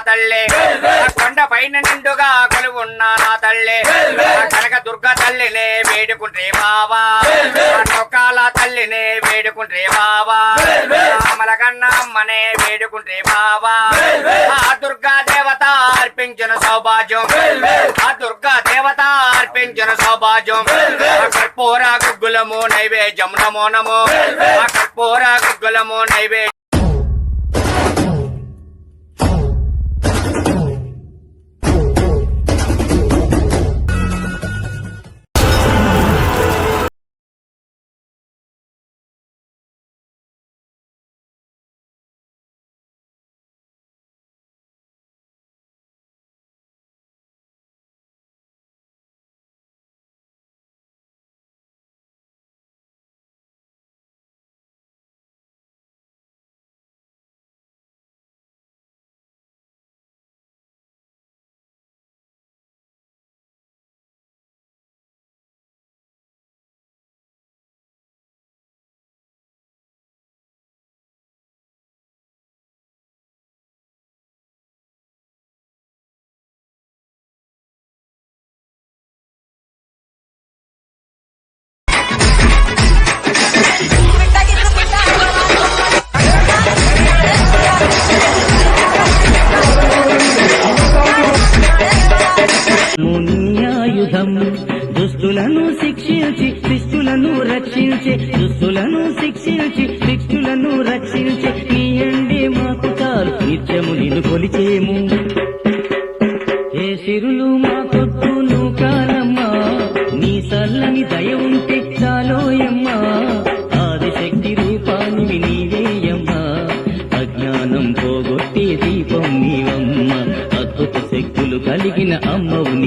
తల్లి కొండ పైన నిండుగా కొలువున్న నా తల్లి కనక దుర్గ తల్లినే వేడుకుంటే బావా నొక్కాల తల్లినే వేడుకుంటే బావా అమలకన్న అమ్మనే వేడుకుంటే బావా ఆ దుర్గా దేవత అర్పించిన సౌభాగ్యం ఆ దుర్గా దేవత అర్పించిన సౌభాగ్యం కర్పూర గుగ్గులము నైవేద్యం నమో నమో ఆ కర్పూర గుగ్గులము నైవేద్యం మున్యాయుధం దుస్తులను శిక్షించి శిష్టులను రక్షించే దుస్తులను శిక్షించి శిష్టులను రక్షించే నీ అండే మాకు చాలు నిత్యము నిన్ను కొలిచేము ఏ సిరులు మా కొట్టు నువ్వు కాలమ్మా నీ సల్లని దయ ఉంటే చాలోయమ్మా ఆదిశక్తి రూపానివి నీవేయమ్మా అజ్ఞానం పోగొట్టే దీపం నీవమ్మ అద్భుత శక్తులు కలిగిన అమ్మవు